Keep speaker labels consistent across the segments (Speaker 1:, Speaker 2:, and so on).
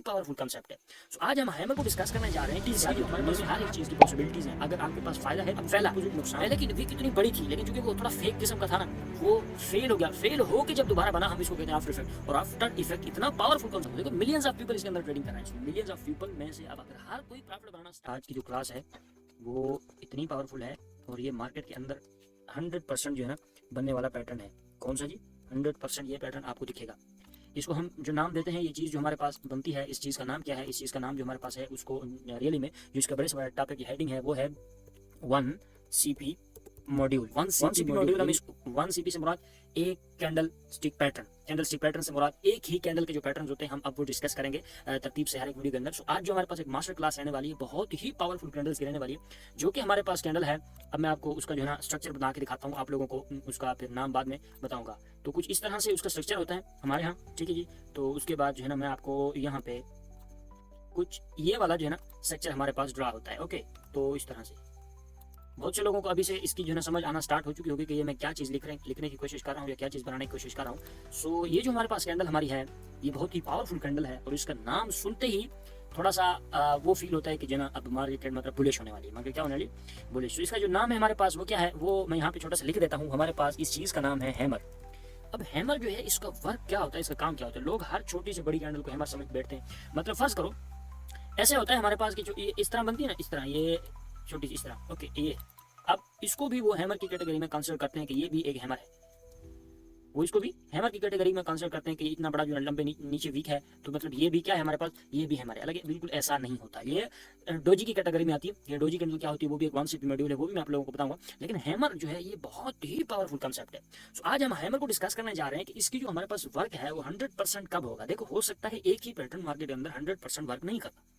Speaker 1: Powerful concept है। सो आज हम हैमर को डिस्कस करने जा रहे हैं कि हमारे पास हर एक चीज की पॉसिबिलिटीज है। अगर आपके पास फायदा है तो फैला नुकसान। पहले की वीक इतनी बड़ी थी, लेकिन चूंकि वो थोड़ा फेक किस्म का था ना, वो फेल हो गया। फेल हो के जब दोबारा बना, हम इसको कहते हैं आफ्टर इफेक्ट। और आफ्टर इफेक्ट इतना पावरफुल कंसेप्ट, देखो मिलियंस ऑफ पीपल इसके अंदर ट्रेडिंग कर रहे हैं। मिलियंस ऑफ पीपल में से अब अगर हर कोई प्रॉफिट बनाना, आज की जो क्लास है वो इतनी पावरफुल है और ये मार्केट के अंदर 100% जो है ना बनने वाला पैटर्न है। कौन सा जी? 100% ये पैटर्न आपको दिखेगा। इसको हम जो नाम देते हैं, ये चीज़ जो हमारे पास बनती है, इस चीज़ का नाम क्या है? इस चीज़ का नाम जो हमारे पास है उसको रियली में जो इसका बड़े से बड़ा टॉपिक की हेडिंग है वो है 1CP मॉड्यूल। 1CP मॉड्यूल, हम इसको 1CP से मुराद एक candle stick pattern, candle stick pattern से मुराद एक ही कैंडल के जो पैटर्न होते हैं, हम अब वो डिस्कस करेंगे तरतीब से हर एक वीडियो के अंदर। सो आज जो हमारे पास एक मास्टर क्लास रहने वाली है, बहुत ही पावरफुल कैंडल्स की रहने वाली है, जो कि हमारे पास कैंडल है। अब मैं आपको उसका जो है ना स्ट्रक्चर बना के दिखाता हूँ, आप लोगों को उसका फिर नाम बाद में बताऊंगा। तो कुछ इस तरह से उसका स्ट्रक्चर होता है हमारे यहाँ, ठीक है जी। तो उसके बाद जो है ना मैं आपको यहाँ पे कुछ ये वाला जो है ना स्ट्रक्चर हमारे पास ड्रा होता है। ओके, तो इस तरह से बहुत से लोगों को अभी से इसकी जो है ना समझ आना स्टार्ट हो चुकी होगी कि ये मैं क्या चीज़ लिखने की कोशिश कर रहा हूँ या क्या चीज़ बनाने की कोशिश कर रहा हूँ। सो ये जो हमारे पास कैंडल हमारी है, ये बहुत ही पावरफुल कैंडल है और इसका नाम सुनते ही थोड़ा सा वो फील होता है कि जो ना अब मार्केट मतलब बुलिश होने वाली है। मार्केट क्या होने वाली? बुलिश। तो इसका जो नाम है हमारे पास वो क्या है, वो मैं यहाँ पे छोटा सा लिख देता हूँ। हमारे पास इस चीज़ का नाम है हैमर। अब हैमर जो है, इसका वर्क क्या होता है, इसका काम क्या होता है? लोग हर छोटी से बड़ी कैंडल को हैमर समझ बैठते हैं। मतलब फर्ज करो ऐसे होता है हमारे पास कि जो ये इस तरह बनती है ना, इस तरह ये छोटी सी इस तरह, ओके ये, अब इसको भी वो हैमर की कैटेगरी में कंसीडर करते हैं कि ये भी एक हैमर है। वो इसको भी हैमर की कैटेगरी में कंसीडर करते हैं कि इतना बड़ा जो लंबे नीचे वीक है, तो मतलब ये भी क्या है हमारे पास, ये भी हैमर है। हालांकि बिल्कुल ऐसा नहीं होता, ये डोजी की कैटेगरी में आती है। ये डोजी कैंडल क्या होती है, वो भी एक 1CP मॉड्यूल है, वो भी मैं आप लोगों को बताऊंगा। लेकिन हैमर जो है ये बहुत ही पावरफुल कंसेप्ट है। सो आज हम हैमर को डिस्कस करने जा रहे हैं कि इसकी जो हमारे पास वर्क है वो 100% कब होगा। देखो, हो सकता है एक ही पैटर्न मार्केट के अंदर 100% वर्क नहीं करता।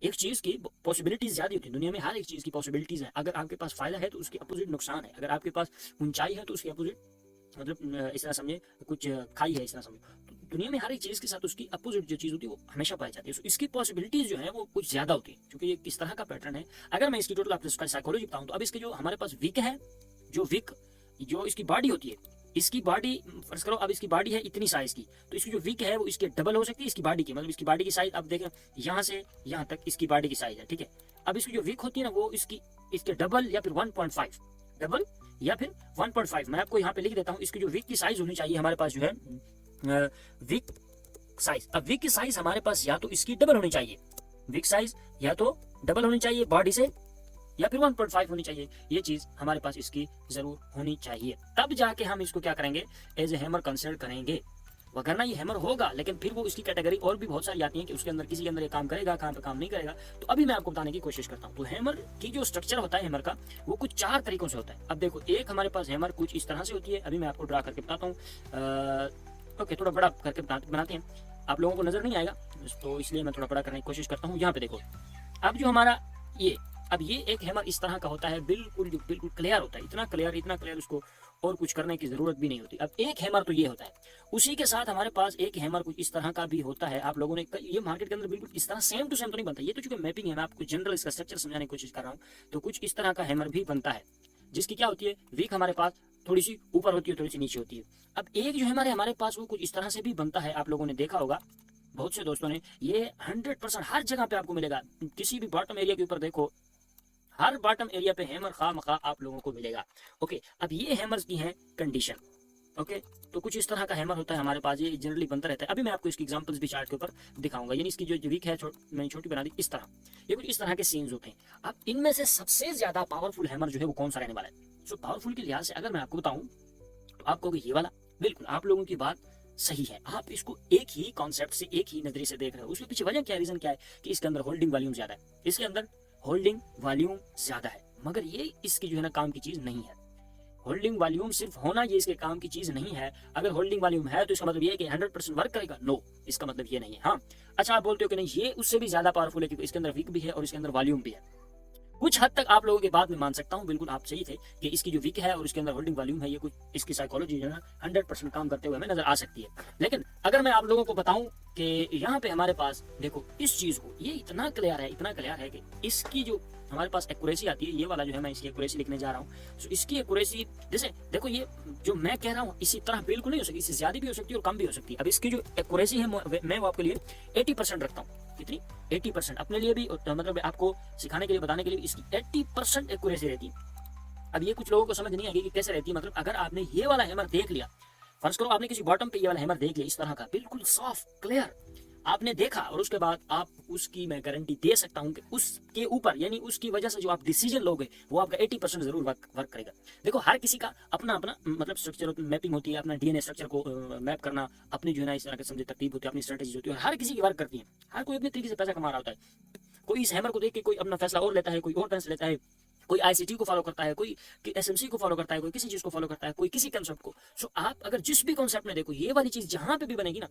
Speaker 1: एक चीज की पॉसिबिलिटीज ज्यादा होती है दुनिया में, हर एक चीज की पॉसिबिलिटीज है। अगर आपके पास फायदा है तो उसकी अपोजिट नुकसान है। अगर आपके पास ऊंचाई है तो उसकी अपोजिट मतलब इस तरह समझे कुछ खाई है, इस तरह समझे। तो दुनिया में हर एक चीज के साथ उसकी अपोजिट जो चीज होती है वो हमेशा पाई जाती है। तो इसकी पॉसिबिलिटीज जो है वो कुछ ज्यादा होती है, क्योंकि ये किस तरह का पैटर्न है। अगर मैं इसकी टोटल आपको साइकोलॉजी बताऊं तो अब इसके जो हमारे पास विक है, जो विक जो इसकी बॉडी होती है, इसकी बॉडी फर्ज करो अब इसकी बॉडी है इतनी साइज की, तो इसकी जो विक है वो इसके डबल हो सकती है इसकी बॉडी की। मतलब इसकी बॉडी की साइज अब देखें यहाँ से यहाँ तक इसकी बॉडी की साइज है, ठीक है। अब इसकी जो विक होती है ना वो इसके डबल या फिर 1.5 डबल या फिर 1.5। मैं आपको यहाँ पे लिख देता हूँ। इसकी जो विक की साइज होनी चाहिए हमारे पास जो है विक साइज। अब विक की साइज हमारे पास या तो इसकी डबल होनी चाहिए, विक साइज या तो डबल होनी चाहिए बॉडी से, या फिर 1.5 होनी चाहिए। ये चीज हमारे पास इसकी जरूर होनी चाहिए, तब जाके हम इसको क्या करेंगे, एज ए हैमर कंसिडर करेंगे। वरना ये हैमर होगा, लेकिन फिर वो इसकी कैटेगरी और भी बहुत सारी आती है कि उसके अंदर किसी के अंदर ये काम करेगा, कहाँ पे काम नहीं करेगा। तो अभी मैं आपको बताने की कोशिश करता हूँ। तो हैमर की जो स्ट्रक्चर होता है हैमर का, वो कुछ 4 तरीकों से होता है। अब देखो, एक हमारे पास हैमर कुछ इस तरह से होती है। अभी मैं आपको ड्रा करके बताता हूँ। ओके, थोड़ा बड़ा करके बनाते हैं, आप लोगों को नजर नहीं आएगा, तो इसलिए मैं थोड़ा बड़ा करने की कोशिश करता हूँ। यहाँ पे देखो, अब जो हमारा अब ये एक हैमर इस तरह का होता है, बिल्कुल क्लियर होता है, इतना क्लियर उसको और कुछ करने की जरूरत भी नहीं होती। अब एक हैमर तो ये होता है, उसी के साथ हमारे पास एक हैमर कुछ इस तरह का भी होता है। आप लोगों ने ये मार्केट के अंदर बिल्कुल इस तरह सेम टू सेम तो नहीं बनता, ये तो चूंकि मैपिंग है, मैं आपको जनरल इसका स्ट्रक्चर समझाने की कोशिश कर रहा हूँ। तो कुछ इस तरह का हैमर भी बनता है, जिसकी क्या होती है, वीक हमारे पास थोड़ी सी ऊपर होती है, थोड़ी सी नीचे होती है। अब एक जो हैमर है हमारे पास वो कुछ इस तरह से भी बनता है। आप लोगों ने देखा होगा, बहुत से दोस्तों ने, ये 100% हर जगह पे आपको मिलेगा। किसी भी बॉटम एरिया के ऊपर देखो, हर बॉटम एरिया पे हैमर खामखा आप लोगों को मिलेगा। ओके, अब ये हैमर्स की है कंडीशन। ओके, तो कुछ इस तरह का हैमर होता है हमारे पास, ये जनरली बनता रहता है। अभी मैं आपको इसकी एग्जांपल्स भी चार्ट के ऊपर दिखाऊंगा। यानी इसकी जो वीक है मैंने छोटी बना दी इस तरह, ये कुछ इस तरह के सीन्स होते हैं। अब इनमें से सबसे ज्यादा पावरफुल हैमर जो है वो कौन सा रहने वाला है? सो पावरफुल के लिहाज से अगर मैं आपको बताऊं तो आपको ये वाला, बिल्कुल आप लोगों की बात सही है। आप इसको एक ही कॉन्सेप्ट से, एक ही नजरिए से देख रहे हो। उसके पीछे वजह क्या है, रीजन क्या है कि इसके अंदर होल्डिंग वॉल्यूम ज्यादा है, इसके अंदर होल्डिंग वॉल्यूम ज्यादा है। मगर ये इसकी जो है ना काम की चीज नहीं है। होल्डिंग वॉल्यूम सिर्फ होना ये इसके काम की चीज नहीं है। अगर होल्डिंग वॉल्यूम है तो इसका मतलब ये है कि 100% वर्क करेगा, नो, इसका मतलब ये नहीं है। हाँ, अच्छा, आप बोलते हो कि नहीं ये उससे भी ज्यादा पावरफुल है क्योंकि इसके अंदर विक भी है और इसके अंदर वॉल्यूम भी है। कुछ हद तक आप लोगों की बात में मान सकता हूँ, बिल्कुल आप सही थे कि इसकी जो विक है और इसके अंदर होल्डिंग वॉल्यूम है, ये कुछ इसकी साइकोलॉजी जो है ना 100% काम करते हुए हमें नजर आ सकती है। लेकिन अगर मैं आप लोगों को बताऊं कि यहाँ पे हमारे पास देखो इस चीज को, ये इतना क्लियर है कि इसकी जो हमारे पास एक्यूरेसी आती है, ये वाला जो है मैं इसकी एक्यूरेसी लिखने जा रहा हूँ। सो इसकी एक्यूरेसी जैसे देखो, ये जो मैं कह रहा हूँ इसी तरह बिल्कुल नहीं हो सकती, इससे ज्यादा भी हो सकती है और कम भी हो सकती है। अब इसकी जो एक्यूरेसी है मैं वो आपके लिए 80% रखता हूँ। कितनी? 80%। अपने लिए भी मतलब आपको सिखाने के लिए, बताने के लिए इसकी 80% एक्यूरेसी रहती है। अब ये कुछ लोगों को समझ नहीं आएगी कि कैसे रहती है। मतलब अगर आपने ये वाला हैमर देख लिया, फर्ज करो आपने किसी बॉटम पे ये वाला हैमर देख लिया, इस तरह का बिल्कुल सॉफ्ट क्लियर आपने देखा, और उसके बाद आप उसकी मैं गारंटी दे सकता हूं कि उसके ऊपर यानी उसकी वजह से जो आप डिसीजन लोगे वो आपका 80% जरूर वर्क करेगा। देखो हर किसी का अपना अपना मतलब स्ट्रक्चर मैपिंग होती है, अपना डीएनए स्ट्रक्चर को मैप करना, अपनी जो है ना इस तरह के समझे तरतीब होती है, अपनी स्ट्रेटेजी होती है, और हर किसी की वर्क करती है। हर कोई अपने तरीके से पैसा कमा रहा होता है। कोई इस हैमर को देख के कोई अपना फैसला और लेता है, कोई और फैसला लेता है, कोई आईसीटी को फॉलो करता है, कोई एसएमसी को फॉलो करता है, कोई किसी चीज को फॉलो करता है, कोई किसी कंसेप्ट को। सो आप अगर जिस भी कॉन्सेप्ट में देखो, ये वाली चीज जहां पे भी बनेगी ना,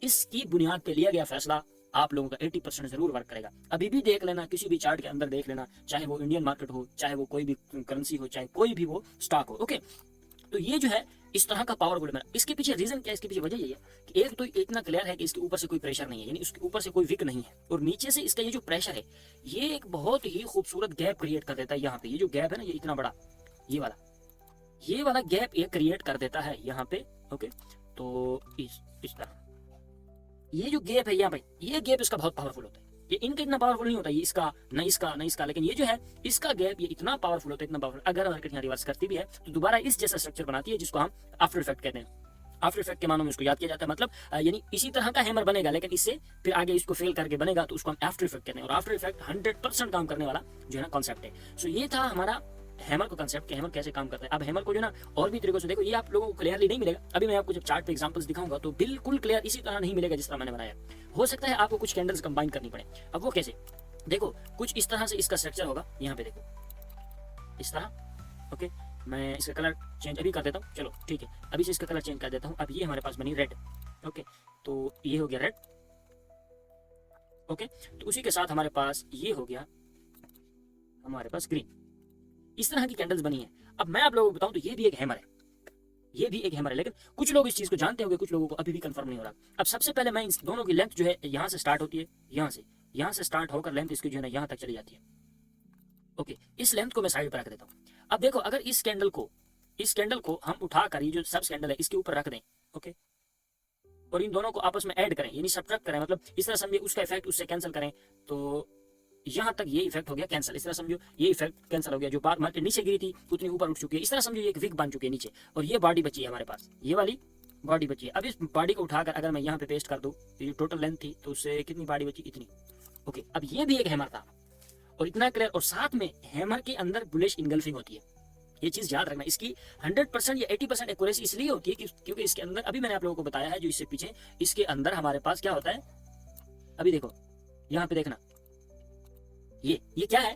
Speaker 1: इसकी बुनियाद पे लिया गया फैसला आप लोगों का 80% जरूर वर्क करेगा। अभी भी देख लेना, किसी भी चार्ट के अंदर देख लेना, चाहे वो इंडियन मार्केट हो, चाहे वो कोई भी करेंसी हो, चाहे कोई भी वो स्टॉक हो। ओके, तो ये जो है इस तरह का पावरफुल है। इसके पीछे रीजन क्या है? इसके पीछे वजह यही है कि एक तो इतना क्लियर है कि इसके ऊपर से कोई प्रेशर नहीं है, यानी उसके ऊपर से कोई विक नहीं है, और नीचे से इसका ये जो प्रेशर है ये एक बहुत ही खूबसूरत गैप क्रिएट कर देता है। यहाँ पे ये जो गैप है ना, ये इतना बड़ा, ये वाला गैप ये क्रिएट कर देता है यहाँ पे। ओके, तो इस तरह ये जो गैप है यहाँ पे, ये गैप इसका बहुत पावरफुल होता है। ये इनका इतना पावरफुल नहीं होता, ये इसका न इसका, लेकिन ये जो है इसका गैप ये इतना पावरफुल होता है, इतना पावरफुल। अगर मार्केट यहाँ रिवर्स करती भी है तो दोबारा इस जैसा स्ट्रक्चर बनाती है, जिसको हम आफ्टर इफेक्ट कहते हैं। आफ्टर इफेक्ट के मानों में इसको याद किया जाता है, मतलब यानी इसी तरह का हैमर बनेगा, लेकिन इससे फिर आगे इसको फेल करके बनेगा, तो उसको हम आफ्टर इफेक्ट कहते हैं। और आफ्टर इफेक्ट 100% काम करने वाला जो है ना कॉन्सेप्ट है। सो ये था हमारा हैमर को कंसेप्ट कि हैमर कैसे काम करता है। अब हैमर को जो ना और भी तरीकों से देखो, ये आप लोगों को क्लियरली नहीं मिलेगा। अभी मैं आपको जब चार्ट पे एग्जांपल्स दिखाऊंगा तो बिल्कुल क्लियर इसी तरह नहीं मिलेगा जिस तरह मैंने बनाया। हो सकता है आपको कुछ कैंडल्स कंबाइन करनी पड़े। अब वो कैसे? देखो कुछ इस तरह से इसका स्ट्रक्चर होगा, यहाँ पे देखो इस तरह। ओके, मैं इसका कलर चेंज अभी कर देता हूँ, चलो ठीक है, अभी से इसका कलर चेंज कर देता हूँ। अब ये हमारे पास बनी रेड। ओके, तो ये हो गया रेड। ओके, तो उसी के साथ हमारे पास ये हो गया हमारे पास ग्रीन। इस तरह की कैंडल्स बनी है। अब मैं आप लोगों को बताऊं तो ये भी एक हैमर है, ये भी एक हैमर है, लेकिन कुछ लोग इस चीज को जानते होंगे, कुछ लोगों को अभी भी कंफर्म नहीं हो रहा। अब सबसे पहले मैं इन दोनों की लेंथ जो है यहाँ से स्टार्ट होती है, यहाँ से स्टार्ट होकर लेंथ इसकी जो है ना यहाँ तक चली जाती है। ओके, इस लेंथ को मैं साइड पर रख देता हूँ। अब देखो अगर इस कैंडल को हम उठाकर ये जो सब कैंडल है इसके ऊपर रख दें, ओके, और इन दोनों को आपस में ऐड करें यानी सब्ट्रैक्ट करें, मतलब इस तरह समझिए उसका इफेक्ट उससे कैंसिल करें, तो यहाँ तक ये इफेक्ट हो गया कैंसिल। इस तरह समझो ये इफेक्ट कैंसिल हो गया, जो बात मार्केट नीचे गिरी थी उतनी ऊपर उठ चुकी है। इस तरह समझो ये एक विग बन चुकी है नीचे, और ये बॉडी बची है हमारे पास, ये वाली बॉडी बची है। अब इस बॉडी को उठाकर अगर मैं यहाँ पे पेस्ट कर दूं, ये टोटल लेंथ थी तो उससे कितनी बॉडी बची? इतनी। ओके, अब ये भी एक हैमर था और इतना क्लियर, और साथ में हैमर के अंदर बुलिश इनगल्फिंग होती है। ये चीज याद रखना, इसकी 100% या 80% एक्यूरेसी इसलिए होती है क्योंकि इसके अंदर अभी मैंने आप लोगों को बताया है जो इससे पीछे, इसके अंदर हमारे पास क्या होता है। अभी देखो यहाँ पे देखना, ये क्या है?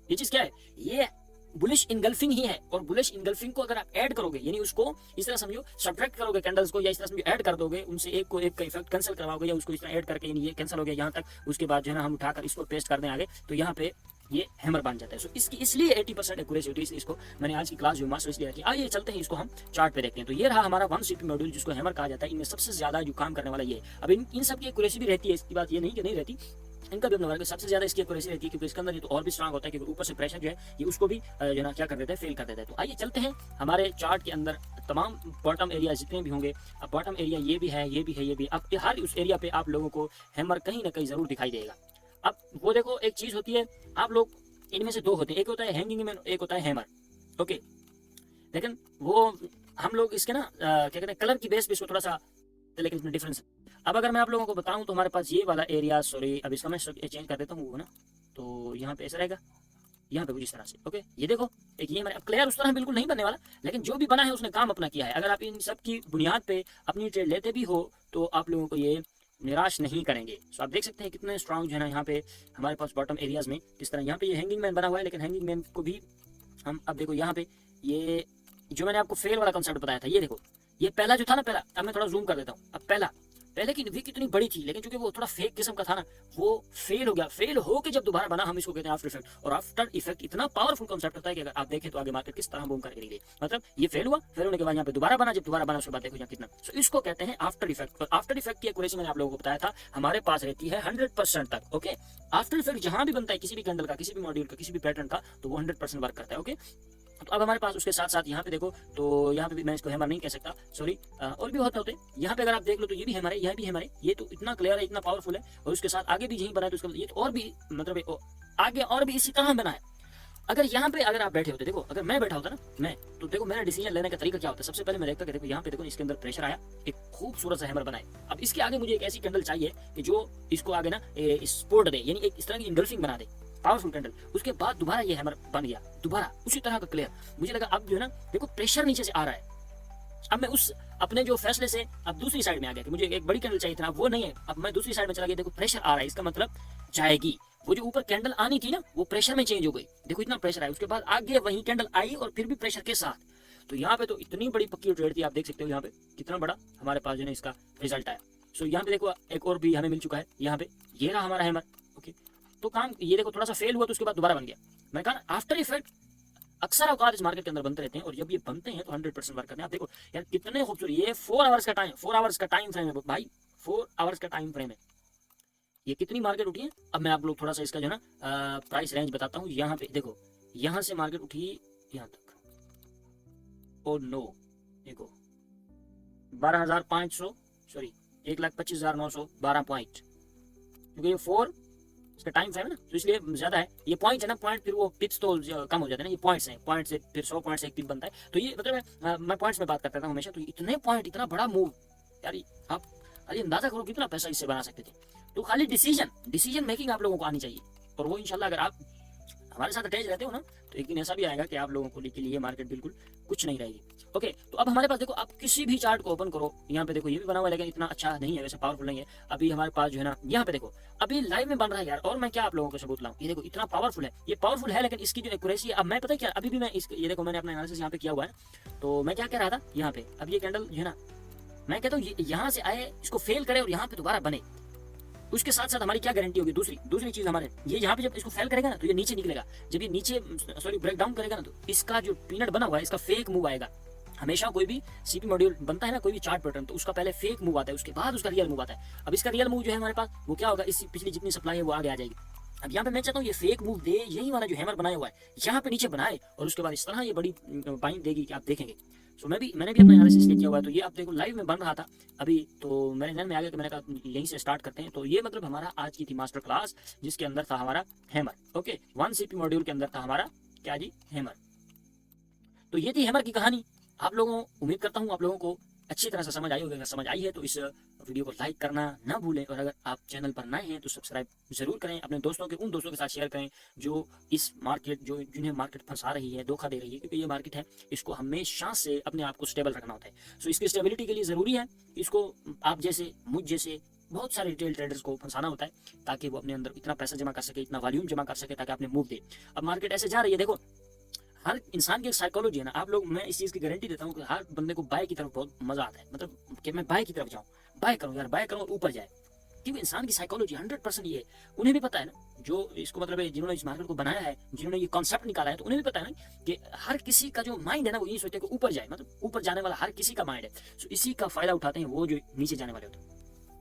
Speaker 1: ये चीज क्या है? ये बुलिश इनगल्फिंग ही है। और बुलिश इनगल्फिंग को अगर आप ऐड करोगे यानी उसको इस तरह समझो सब्ट्रैक्ट करोगे कैंडल्स को, या इस तरह समझो ऐड कर दोगे, उनसे एक को एक का इफेक्ट कैंसिल करवाओगे, या उसको इस तरह ऐड करके यानी ये कैंसिल हो गया यहाँ तक, उसके बाद जो है ना हम उठाकर इसको पेस्ट कर दें आगे, तो यहाँ पे ये हैमर बन जाता है। सो इसकी इसलिए 80% एक्यूरेसी होती है, इसलिए इसको मैंने आज की क्लास जो मास्टर इसलिए रखी। आइए चलते हैं, इसको हम चार्ट पे देखते हैं। तो ये रहा हमारा 1 CP मॉड्यूल जिसको हैमर कहा जाता है। इनमें सबसे ज्यादा जो काम करने वाला ये है। अब इन सब की एक्यूरेसी भी रहती है, इसकी बात ये नहीं कि नहीं रहती, इनका भी अपना वर्ग सबसे ज्यादा इसकी एक्यूरेसी रहती है, क्योंकि इसके अंदर ये तो और भी स्ट्रांग होता है, क्योंकि ऊपर से प्रेशर जो है ये उसको भी जो ना क्या कर देता है, फेल कर देता है। तो आइए चलते हैं हमारे चार्ट के अंदर तमाम बॉटम एरिया जितने भी होंगे। अब बॉटम एरिया ये भी है, ये भी है, ये भी। अब हर उस एरिया पे आप लोगों को हैमर कहीं ना कहीं जरूर दिखाई देगा। अब वो देखो एक चीज होती है, आप लोग इनमें से दो होते हैं, एक होता है हैंगिंग मैन, एक होता है हैमर। ओके, लेकिन वो हम लोग इसके ना क्या कहते हैं कलर की बेस पे इसको थोड़ा सा, लेकिन इसमें डिफरेंस है। अब अगर मैं आप लोगों को बताऊं तो हमारे पास ये वाला एरिया, सॉरी अब इसका मैं चेंज कर देता हूँ ना, तो यहाँ पे ऐसा रहेगा, यहाँ पे कुछ इस तरह से। ओके, ये देखो एक ये अब क्लियर उस तरह बिल्कुल नहीं बनने वाला, लेकिन जो भी बना है उसने काम अपना किया है। अगर आप इन सब की बुनियाद पे अपनी ट्रेड लेते भी हो तो आप लोगों को ये निराश नहीं करेंगे। सो आप देख सकते हैं कितने स्ट्रांग जो है ना यहाँ पे हमारे पास बॉटम एरियाज में किस तरह। यहाँ पे ये हैंगिंग मैन बना हुआ है, लेकिन हैंगिंग मैन को भी हम अब देखो यहाँ पे ये जो मैंने आपको फेल वाला कंसेप्ट बताया था, ये देखो ये पहला जो था ना, पहला, अब मैं थोड़ा जूम कर देता हूँ। अब पहले की विक इतनी बड़ी थी, लेकिन चूंकि वो थोड़ा फेक किस्म का था ना, वो फेल हो गया। फेल हो के जब दोबारा बना, हम इसको कहते हैं आफ्टर इफेक्ट। और आफ्टर इफेक्ट इतना पावरफुल कॉन्सेप्ट होता है कि अगर आप देखें तो आगे मार्केट किस तरह बूम करके गई। मतलब ये फेल हुआ, फेल होने के बाद यहाँ पे दोबारा बना, जब दोबारा बना उसके बाद देखो यहाँ कितना। सो इसको कहते हैं आफ्टर इफेक्ट। और आफ्टर इफेक्ट की एक्यूरेसी मैंने आप लोगों को बताया था हमारे पास रहती है 100% तक। ओके, आफ्टर इफेक्ट जहां भी बनता है किसी भी कैंडल का, किसी भी मॉड्यूल का, किसी भी पैटर्न का, तो वो 100% वर्क करता है। ओके, तो अब हमारे पास उसके साथ साथ यहाँ पे देखो, तो यहाँ पे भी मैं इसको हैमर नहीं कह सकता, सॉरी, और भी होते यहाँ पे अगर आप देख लो तो ये भी हैमर है, यह भी हैमर है। ये तो इतना क्लियर है, इतना पावरफुल है। और उसके साथ आगे भी यही बना है, तो उसका ये तो और भी मतलब आगे और भी इसी तरह बना है। अगर यहाँ पे अगर आप बैठे होते, देखो अगर मैं बैठा होता ना, मैं तो देखो मेरा डिसीजन लेने का तरीका क्या होता है। सबसे पहले मैं देखता कि देखो यहाँ पे देखो इसके अंदर प्रेशर आया, एक खूबसूरत सा हैमर बनाए। अब इसके आगे मुझे एक ऐसी कैंडल चाहिए कि जो इसको आगे ना सपोर्ट दे, यानी एक इस तरह की इंगल्फिंग बना दे, पावरफुल कैंडल। उसके बाद दोबारा ये हैमर बन गया, दोबारा उसी तरह का क्लियर। मुझे लगा अब जो है ना देखो प्रेशर नीचे से आ रहा है। अब मैं उस अपने जो फैसले से अब दूसरी साइड में आ गया कि मुझे एक बड़ी कैंडल चाहिए था, वो नहीं है। अब मैं दूसरी साइड में चला गया, देखो प्रेशर आ रहा है, इसका मतलब जाएगी। वो जो ऊपर कैंडल आनी थी ना, वो प्रेशर में चेंज हो गई। देखो इतना प्रेशर आया, उसके बाद आगे वही कैंडल आई और फिर भी प्रेशर के साथ। तो यहाँ पे तो इतनी बड़ी पक्की ट्रेड थी, आप देख सकते हो यहाँ पे कितना बड़ा हमारे पास जो है इसका रिजल्ट आया। सो यहाँ पे देखो एक और भी हमें मिल चुका है। यहाँ पे ये रहा हमारा हैमर। ओके, तो काम ये देखो थोड़ा सा फेल हुआ तो उसके बाद दोबारा बन गया। मैं कहा आफ्टर इफेक्ट अक्सर औकात इस मार्केट के अंदर बनते रहते हैं, और जब ये बनते हैं तो 100% वर्क करते हैं। आप देखो यार कितने खूबसूरत, ये 4 आवर्स का टाइम, 4 आवर्स का टाइम फ्रेम है भाई, 4 आवर्स का टाइम फ्रेम है। ये कितनी मार्केट उठी है। अब मैं आप लोग थोड़ा सा इसका जो है ना प्राइस रेंज बताता हूँ। यहाँ पे देखो, यहाँ से मार्केट उठी यहाँ तक, ओ नो, देखो 12,500, सॉरी 1,25,912 पॉइंट, क्योंकि ये 4 इसका टाइम फ्रेम है ना, तो इसलिए ज्यादा है। ये पॉइंट है ना, पॉइंट फिर वो पिप्स तो कम हो जाते हैं ना, ये पॉइंट्स हैं, पॉइंट से फिर 100 पॉइंट से एक पिप बनता है। तो ये मतलब मैं पॉइंट्स में बात करता हूँ हमेशा। तो इतने पॉइंट, इतना बड़ा मूव यार, आप अरे अंदाजा करो कितना पैसा इससे बना सकते थे। तो खाली डिसीजन मेकिंग आप लोगों को आनी चाहिए, और वो इंशाल्लाह अगर आप हमारे साथ अटैच रहते हो ना, तो एक दिन ऐसा भी आएगा कि आप लोगों को के लिए मार्केट बिल्कुल कुछ नहीं रहेगी। ओके, तो अब हमारे पास देखो, आप किसी भी चार्ट को ओपन करो, यहाँ पे देखो ये भी बना हुआ है, लेकिन इतना अच्छा नहीं है, वैसे पावरफुल नहीं है। अभी हमारे पास जो है ना, यहाँ पे देखो अभी लाइव में बन रहा है यार, और मैं क्या आप लोगों को सबूत लाऊं। ये देखो इतना पावरफुल है, ये पावरफुल है, लेकिन इसकी जो एक्यूरेसी है, अब मैं पता है क्या, अभी भी मैं ये देखो मैंने अपना एनालिसिस यहाँ पे किया हुआ है। तो मैं क्या कह रहा था, यहाँ पे अब ये कैंडल जो है ना, मैं कहता हूँ यहाँ से आए, इसको फेल करे और यहाँ पे दोबारा बने, उसके साथ साथ हमारी क्या गारंटी होगी। दूसरी चीज हमारे, ये यहाँ पे जब इसको फेल करेगा ना, तो ये नीचे निकलेगा। जब ये नीचे सॉरी ब्रेक डाउन करेगा ना, तो इसका जो पीनट बना हुआ है, इसका फेक मूव आएगा। हमेशा कोई भी सीपी मॉड्यूल बनता है ना, कोई भी चार्ट पैटर्न, तो उसका पहले फेक मूव आता है, उसके बाद उसका रियल मूव आता है। अब इसका रियल मूव जो है हमारे पास, वो क्या होगा, इस पिछली जितनी सप्लाई है वो आगे आ जाएगी। अब यहाँ पे मैं चाहता हूँ ये फेक मूव दे, यही वाला जो हैमर बनाया हुआ है यहाँ पे नीचे बनाए, और उसके बाद इस तरह ये बड़ी बाइंग देगी कि आप देखेंगे। सो मैंने भी अपना एनालिसिस किया हुआ है। तो ये आप देखो लाइव में बन रहा था अभी, तो मेरे ध्यान में आ गया कि मैंने कहा यहीं से स्टार्ट करते हैं। तो ये मतलब हमारा आज की थी मास्टर क्लास, जिसके अंदर था हमारा हैमर। ओके, 1 सीपी मॉड्यूल के अंदर था हमारा क्या जी, हैमर। तो ये थी हैमर की कहानी। आप लोगों, उम्मीद करता हूँ आप लोगों को अच्छी तरह से समझ आई होगी। अगर समझ आई है तो इस वीडियो को लाइक करना ना भूलें, और अगर आप चैनल पर नए हैं तो सब्सक्राइब जरूर करें। अपने दोस्तों के उन दोस्तों के साथ शेयर करें जो इस मार्केट, जो जिन्हें मार्केट फंसा रही है, धोखा दे रही है, क्योंकि ये मार्केट है, इसको हमेशा से अपने आप को स्टेबल रखना होता है। सो इसकी स्टेबिलिटी के लिए ज़रूरी है इसको आप जैसे, मुझ जैसे बहुत सारे रिटेल ट्रेडर्स को फंसाना होता है, ताकि वो अपने अंदर इतना पैसा जमा कर सके, इतना वॉल्यूम जमा कर सके, ताकि आपने मूव दे। अब मार्केट ऐसे जा रही है, देखो हर इंसान की एक साइकोलॉजी है ना, आप लोग, मैं इस चीज़ की गारंटी देता हूँ कि हर बंदे को बाय की तरफ बहुत मजा आता है। मतलब कि मैं बाय की तरफ जाऊँ, बाय करूँ यार, बाय करूँ ऊपर जाए, क्योंकि इंसान की साइकोलॉजी 100% ये है। उन्हें भी पता है ना, जो इसको मतलब है, जिन्होंने इस मार्केट को बनाया है, जिन्होंने ये कॉन्सेप्ट निकाला है, तो उन्हें भी पता है ना कि हर किसी का जो माइंड है ना, वो ये सोचते हैं कि ऊपर जाए, मतलब ऊपर जाने वाला हर किसी का माइंड है। सो इसी का फायदा उठाते हैं वो जो नीचे जाने वाले होते हैं।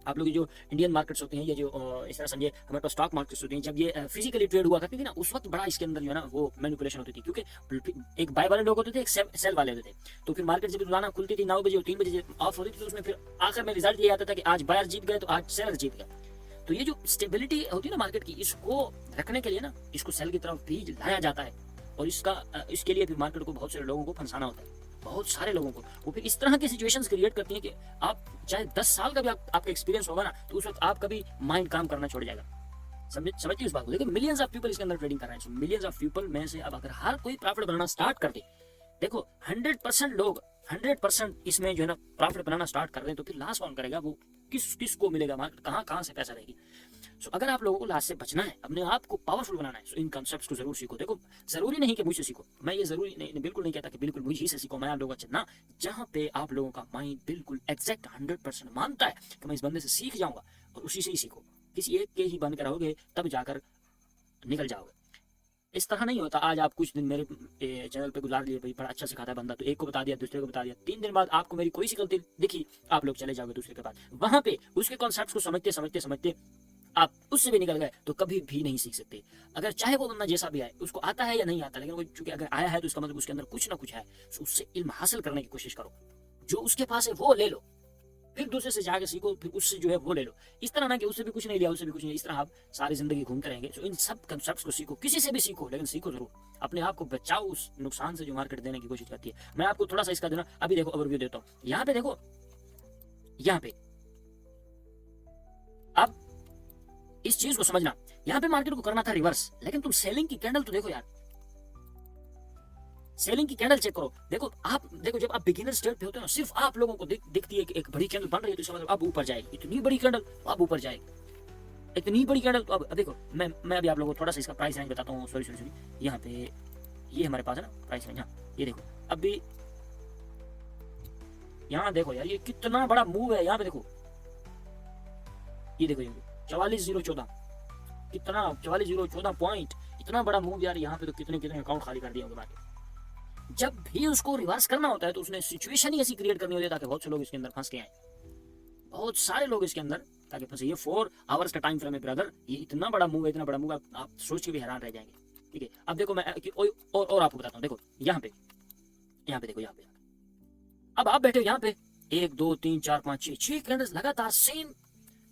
Speaker 1: आप लोग जो इंडियन मार्केट्स होते हैं, या जो इस तरह समझिए हमारे पास स्टॉक मार्केट्स होते हैं, जब ये फिजिकली ट्रेड हुआ करती थी ना, उस वक्त बड़ा इसके अंदर जो है ना वो मैनिपुलेशन होती थी, क्योंकि एक बाय वाले लोग होते थे, एक सेल वाले होते थे। तो फिर मार्केट जब रोजाना खुलती थी 9 बजे और 3 बजे ऑफ होती थी, तो उसमें फिर आखिर में रिजल्ट ये आता था कि आज बायर जीत गए, तो आज सेलर जीत गया। तो ये जो स्टेबिलिटी होती है ना मार्केट की, इसको रखने के लिए ना, इसको सेल की तरफ भी लाया जाता है, और इसके लिए भी मार्केट को बहुत सारे लोगों को फंसाना होता है, बहुत सारे लोगों को। वो फिर इस तरह की सिचुएशंस क्रिएट करती हैं कि आप चाहे 10 साल का भी आपका एक्सपीरियंस होगा ना, तो उस वक्त आपका भी माइंड काम करना छोड़ जाएगा। समझिए उस बात को। देखो मिलियंस ऑफ पीपल इसके अंदर ट्रेडिंग कर रहे हैं। मिलियंस ऑफ पीपल में से अब अगर हर कोई प्रॉफिट बनाना स्टार्ट कर दे, देखो 100% लोग 100% इसमें जो है ना प्रॉफिट बनाना स्टार्ट कर रहे हैं, तो फिर लास्ट कौन करेगा, वो किस को मिलेगा, मार्केट कहाँ से पैसा रहेगी। सो अगर आप लोगों को लास्ट से बचना है, अपने आप को पावरफुल बनाना है, सो इन कॉन्सेप्ट्स को जरूर सीखो। देखो जरूरी नहीं कि मुझसे सीखो, मैं ये जरूरी नहीं, बिल्कुल नहीं कहता कि बिल्कुल मुझे से सीखो, मैं आप लोगों का चलना जहाँ पे आप लोगों का माइंड बिल्कुल एग्जैक्ट 100% मानता है कि मैं इस बंदे से सीख जाऊंगा, और उसी से ही सीखो। किसी एक के ही बन कर रहोगे तब जाकर निकल जाओगे। इस तरह नहीं होता आज आप कुछ दिन मेरे चैनल पे गुजार लिए, भाई बड़ा अच्छा सिखाता है बंदा, तो एक को बता दिया, दूसरे को बता दिया, 3 दिन बाद आपको मेरी कोई सी गलती दिखी, आप लोग चले जाओगे दूसरे के पास। वहां पे उसके कॉन्सेप्ट्स को समझते समझते समझते आप उससे भी निकल गए तो कभी भी नहीं सीख सकते। अगर चाहे वो बंदा जैसा भी आए, उसको आता है या नहीं आता, लेकिन वो चूंकि अगर आया है तो उसका मतलब उसके अंदर कुछ ना कुछ है, तो उससे इल्म हासिल करने की कोशिश करो। जो उसके पास है वो ले लो, फिर दूसरे से जाके सीखो, फिर उससे जो है वो ले लो। इस तरह ना कि उससे भी कुछ नहीं लिया, उससे भी कुछ नहीं, इस तरह आप सारी जिंदगी घूमते रहेंगे। तो इन सब कंसेप्ट्स को सीखो, किसी से भी सीखो, लेकिन सीखो जरूर। अपने आप को बचाओ उस नुकसान से जो मार्केट देने की कोशिश करती है। मैं आपको थोड़ा सा इसका देना, अभी देखो ओवरव्यू देता हूँ। यहाँ पे देखो, यहाँ पे अब इस चीज को समझना, यहाँ पे मार्केट को करना था रिवर्स, लेकिन तुम सेलिंग की कैंडल तो देखो यार, सेलिंग की कैंडल चेक करो। देखो आप देखो, जब आप बिगिनर स्टेट पे होते हो ना, सिर्फ आप लोगों को दिखती है कि एक बड़ी कैंडल बन रही है, तो इसका मतलब अब ऊपर जाएगी, इतनी बड़ी कैंडल तो अब ऊपर जाएगी, इतनी बड़ी कैंडल तो अब देखो। मैं अभी आप लोगों को थोड़ा सा इसका प्राइस रेंज बताता हूँ। सॉरी यहाँ पे ये हमारे पास है ना प्राइस रेंज, यहाँ ये देखो। अभी यहाँ देखो यार, ये कितना बड़ा मूव है। यहाँ पे देखो, ये देखो, ये 44,014, कितना 44,014 पॉइंट, इतना बड़ा मूव यार। यहाँ पे तो कितने कितने अकाउंट खाली कर दिए होंगे मार्केट। जब भी उसको रिवर्स करना होता है तो उसने सिचुएशन ही ऐसी क्रिएट करनी होती है ताकि बहुत से लोग इसके अंदर फंस के आए, बहुत सारे लोग इसके अंदर ताकि फंसे। ये 4 आवर्स का टाइम फ्रेम है ब्रदर, ये इतना बड़ा मूव है, इतना बड़ा मूव, आप सोच के भी हैरान रह जाएंगे। ठीक है, अब देखो मैं और आपको बताता हूँ। देखो यहाँ पे देखो, यहाँ पे अब आप बैठे हो यहाँ पे, 1 2 3 4 5 6 कैंडल्स लगातार सेम,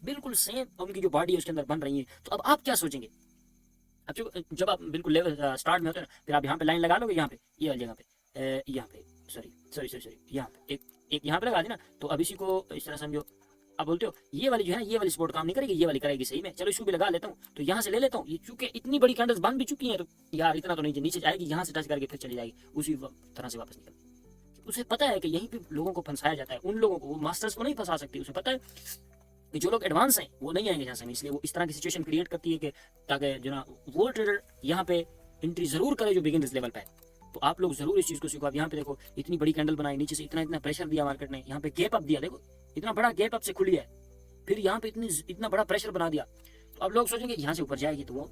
Speaker 1: बिल्कुल सेम, उनकी जो बॉडी है उसके अंदर बन रही है। तो अब आप क्या सोचेंगे? अब जब आप बिल्कुल लेवल स्टार्ट में होते हैं, फिर आप यहाँ पे लाइन लगा लोगे, यहाँ पे ये वाली जगह पे, यहाँ पे सॉरी यहाँ पे एक यहाँ पे लगा दी ना। तो अब इसी को इस तरह समझो, अब बोलते हो ये वाली जो है ना, ये वाली सपोर्ट काम नहीं करेगी, ये वाली करेगी सही में, चलो इसको भी लगा लेता हूँ। तो यहाँ से ले लेता हूँ, ये चूंकि इतनी बड़ी कैंडल्स बन भी चुकी हैं, तो यार इतना तो नहीं, नीचे जाएगी, यहाँ से टच करके फिर चली जाएगी, उसी तरह से वापस निकल। उसे पता है कि यहीं पे लोगों को फंसाया जाता है, उन लोगों को, वो मास्टर्स को नहीं फंसा सकती। उसे पता है कि जो लोग एडवांस हैं वो नहीं आएंगे यहाँ से, इसलिए वो इस तरह की सिचुएशन क्रिएट करती है कि ताकि जो ना वो ट्रेडर यहाँ पे एंट्री जरूर करे जो बिगिनर्स लेवल पे है। तो आप लोग जरूर इस चीज को सीखो। अब यहाँ पे देखो, इतनी बड़ी कैंडल बनाई, नीचे से इतना प्रेशर दिया मार्केट ने, यहाँ पे गैप अप दिया, देखो इतना बड़ा गैप अप से खुली है, फिर यहाँ पे इतना बड़ा प्रेशर बना दिया। तो अब लोग सोचेंगे यहाँ से ऊपर जाएगी, तो वो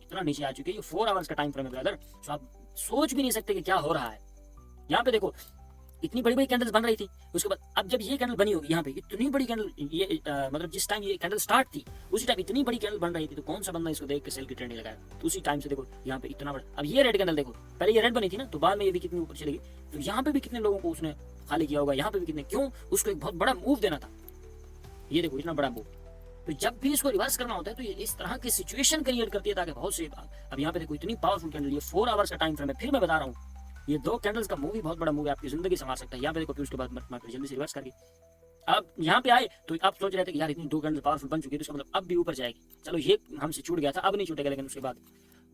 Speaker 1: इतना नीचे आ चुकी है। ये 4 आवर्स का टाइम फ्रेम है ब्रदर, तो आप सोच भी नहीं सकते कि क्या हो रहा है। यहाँ पे देखो, इतनी बड़ी बड़ी कैंडल्स बन रही थी, उसके बाद अब जब ये कैंडल बनी होगी, यहाँ पे इतनी बड़ी कैंडल, ये मतलब जिस टाइम ये कैंडल स्टार्ट थी उसी टाइम इतनी बड़ी कैंडल बन रही थी, तो कौन सा बंदा इसको देख के सेल की ट्रेंड लगाया? तो उसी टाइम से देखो यहाँ पे इतना बड़ा। अब ये रेड कैंडल देखो, पहले ये रेड बनी थी ना, तो बाद में ये भी कितनी ऊपर चली गई, तो यहाँ पे भी कितने लोगों को उसने खाली किया होगा, यहाँ पे भी कितने, क्यों? उसको एक बहुत बड़ा मूव देना था। ये देखो इतना बड़ा मूव। तो जब भी इसको रिवर्स करना होता है तो ये इस तरह की सिचुएशन क्रिएट करती है ताकि बहुत से, अब यहाँ पे देखो इतनी पावरफुल कैंडल, ये 4 आवर्स का टाइम फ्रेम है, फिर मैं बता रहा हूँ, ये 2 कैंडल्स का मूव ही बहुत बड़ा मूव है, आपकी जिंदगी संवार सकता है। यहाँ पे देखो, फिर उसके बाद मार्केट जल्दी से रिवर्स करके अब यहाँ पे आए, तो आप सोच रहे थे कि यार इतनी 2 कैंडल पावरफुल बन चुकी है, तो इसका मतलब अब भी ऊपर जाएगी। चलो ये हमसे छूट गया था, अब नहीं छूटेगा, लेकिन उसके बाद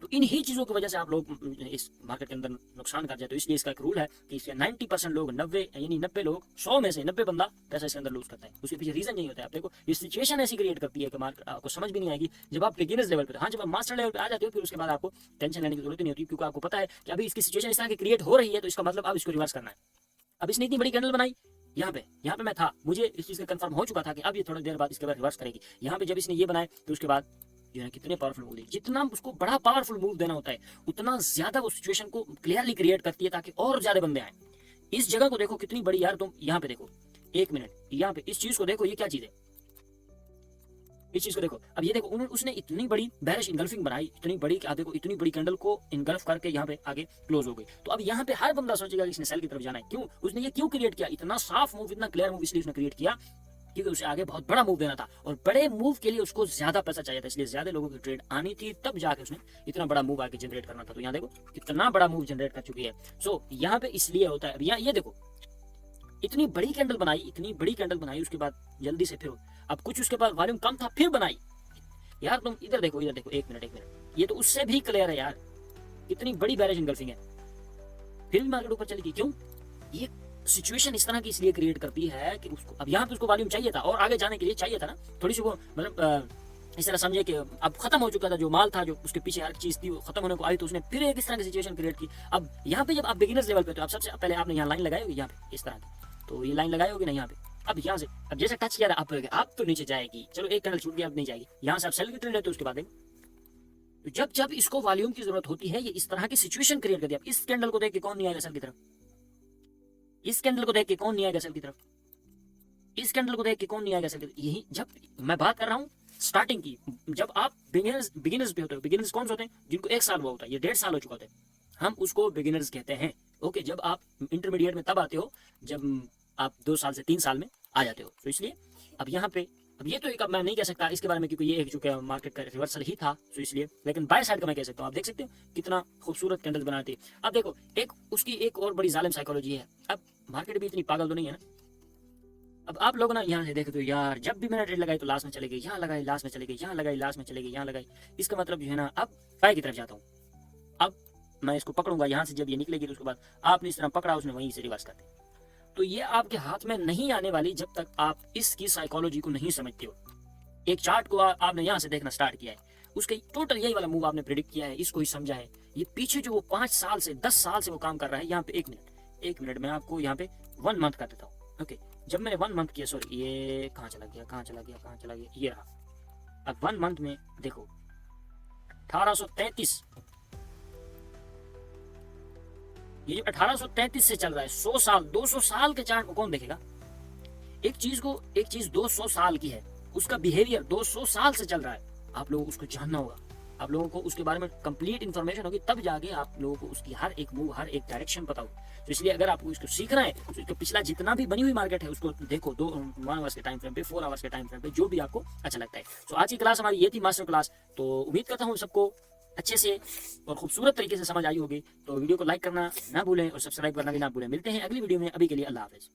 Speaker 1: तो इन्हीं चीजों की वजह से आप लोग इस मार्केट के अंदर नुकसान कर जाते हो। तो इसलिए इसका एक रूल है कि इसके 90% लोग, 90 यानी 90 लोग 100 में से 90 बंदा पैसा इसके अंदर लूज करता है। उसके पीछे रीजन नहीं होता है। आप देखो, ये सिचुएशन ऐसी क्रिएट करती है कि मार्केट आपको समझ भी नहीं आएगी जब आप बिगिनर्स लेवल पे। हाँ, जब आप मास्टर लेवल पे आ जाते हो, फिर उसके बाद आपको टेंशन लेने की जरूरत नहीं होती, क्योंकि आपको पता है कि अभी इसकी सिचुएशन इस तरह की क्रिएट हो रही है, तो इसका मतलब अब इसको रिवर्स करना है। अब इसने इतनी बड़ी कैंडल बनाई, यहाँ पे मैं था, मुझे इस चीज का कंफर्म हो चुका था कि अब ये थोड़ी देर बाद इसके बाद रिवर्स करेगी। यहाँ पे जब इसने ये बनाए, तो उसके बाद जो है कितने पावरफुल मूव दिए। जितना उसको बड़ा पावरफुल मूव देना होता है, उतना ज्यादा वो सिचुएशन को क्लियरली क्रिएट करती है ताकि और ज्यादा बंदे आए। इस जगह को देखो कितनी बड़ी यार, तुम यहाँ पे देखो, 1 मिनट, यहाँ पे इस चीज को देखो, ये क्या चीज है, इस चीज को देखो। अब ये देखो, उसने इतनी बड़ी बेरिश इनगल्फिंग बनाई, इतनी बड़ी कि आप देखो इतनी बड़ी कैंडल को इनगल्फ करके यहाँ पे आगे क्लोज हो गई। तो अब यहाँ पे हर बंदा सोचेगा कि इसने सेल की तरफ जाना है। क्यों? उसने ये क्यों क्रिएट किया? इतना साफ मूव, इतना क्लियर मूव इसलिए उसने क्रिएट किया क्योंकि उसे आगे बहुत बड़ा मूव देना था, और बड़े मूव के लिए उसको ज्यादा पैसा चाहिए था, इसलिए ज्यादा लोगों की ट्रेड आनी थी, तब जाके उसने इतना बड़ा मूव आगे जनरेट करना था। तो यहाँ देखो कितना बड़ा मूव जनरेट कर चुकी है। सो यहाँ पे इसलिए होता है। यहाँ ये देखो, इतनी बड़ी कैंडल बनाई, इतनी बड़ी कैंडल बनाई, उसके बाद जल्दी से फिर अब कुछ उसके बाद वॉल्यूम कम था, फिर बनाई। यार तुम इधर देखो, इधर देखो, 1 मिनट, ये तो उससे भी क्लियर है यार, इतनी बड़ी बेरिश इनगल्फिंग है, फिर भी मार्केट ऊपर चली गई। क्यों? ये सिचुएशन इस तरह की इसलिए क्रिएट करती है कि उसको अब यहाँ पे उसको वॉल्यूम चाहिए था, और आगे जाने के लिए चाहिए था ना थोड़ी सी वो, मतलब इस तरह समझे कि अब खत्म हो चुका था जो माल था, जो उसके पीछे हर चीज थी वो खत्म होने को आई, तो उसने फिर एक इस तरह की सिचुएशन क्रिएट की। अब यहाँ पे जब आप बिगिनर्स लेवल पे, तो आप सबसे पहले आपने यहाँ लाइन लगाई होगी, यहाँ पे इस तरह की, तो ये लाइन लगाई होगी ना यहाँ पे। अब यहाँ से अब जैसे टच किया था आप तो नीचे जाएगी, चलो एक कैंडल छूट गया, अब नहीं जाएगी। यहाँ से आप सेल की ट्रेड लेते हो, उसके बाद तो जब जब इसको वॉल्यूम की जरूरत होती है, ये इस तरह की सिचुएशन क्रिएट कर दिया। इस कैंडल को देख के कौन नहीं आएगा सेल की तरफ? इस कैंडल को देख के कौन नहीं आएगा सेल की तरफ? इस कैंडल को देख के कौन नहीं आएगा सेल की तरफ? यही जब मैं बात कर रहा हूँ स्टार्टिंग की, जब आप बिगिनर्स पे होते हो। बिगिनर्स कौन से होते हैं? जिनको 1 साल हुआ होता है, ये 1.5 साल हो चुका होता है, हम उसको बिगिनर्स कहते हैं। ओके, जब आप इंटरमीडिएट में तब आते हो जब आप 2 साल से 3 साल में आ जाते हो। तो इसलिए अब यहाँ पे अब ये तो एक, अब मैं नहीं कह सकता इसके बारे में, क्योंकि ये एक जो कि मार्केट का रिवर्सल ही था, तो इसलिए, लेकिन बाय साइड का मैं कह सकता हूँ। आप देख सकते हो कितना खूबसूरत कैंडल्स बनाते हैं। अब देखो एक उसकी एक और बड़ी जालिम साइकोलॉजी है। अब मार्केट भी इतनी पागल तो नहीं है ना। अब आप लोग ना यहाँ से देखते हो यार, जब भी मैंने ट्रेड लगाई तो लास्ट में चले गई, यहाँ लगाई लास्ट में चले गई, यहाँ लगाई लास्ट में चले गई, यहाँ लगाई। इसका मतलब जो है ना, अब बाय की तरफ जाता हूँ। अब मैं इसको पकड़ूंगा यहाँ से, जब ये निकलेगी तो उसके बाद आपने इस तरह पकड़ा, उसने वहीं से रिवर्स कर दी। तो ये आपके हाथ में नहीं आने वाली जब तक आप इसकी साइकोलॉजी को नहीं समझते हो। एक चार्ट को आपने यहाँ से देखना स्टार्ट किया है, उसके टोटल यही वाला मूव आपने प्रेडिक्ट किया है, इसको ही समझा है। ये पीछे जो वो 5 साल से 10 साल से वो काम कर रहा है, यहाँ पे 1 मिनट में आपको यहाँ पे 1 मंथ कर देता हूँ। ओके, जब मैंने 1 मंथ किया, सॉरी ये कहाँ चला गया, ये रहा। अब 1 मंथ में देखो 1833, ये 1833 से चल रहा है। 100 साल 200 साल के चार्ट को कौन देखेगा? एक चीज 200 साल की है, उसका बिहेवियर 200 साल से चल रहा है। आप लोगों को उसको जानना होगा, आप लोगों को उसके बारे में कंप्लीट इन्फॉर्मेशन होगी, तब जाके आप लोगों को उसकी हर एक मूव, हर एक डायरेक्शन पता होगी। तो इसलिए अगर आपको इसको सीखना है तो इसका पिछला जितना भी बनी हुई मार्केट है उसको देखो, 1 आवर्स के टाइम फ्रेम पे, 4 आवर्स के टाइम फ्रेम पे, जो भी आपको अच्छा लगता है। तो आज की क्लास हमारी ये थी, मास्टर क्लास। तो उम्मीद करता हूँ सबको अच्छे से और खूबसूरत तरीके से समझ आई होगी। तो वीडियो को लाइक करना ना भूलें और सब्सक्राइब करना भी ना भूलें। मिलते हैं अगली वीडियो में, अभी के लिए अल्लाह हाफिज़।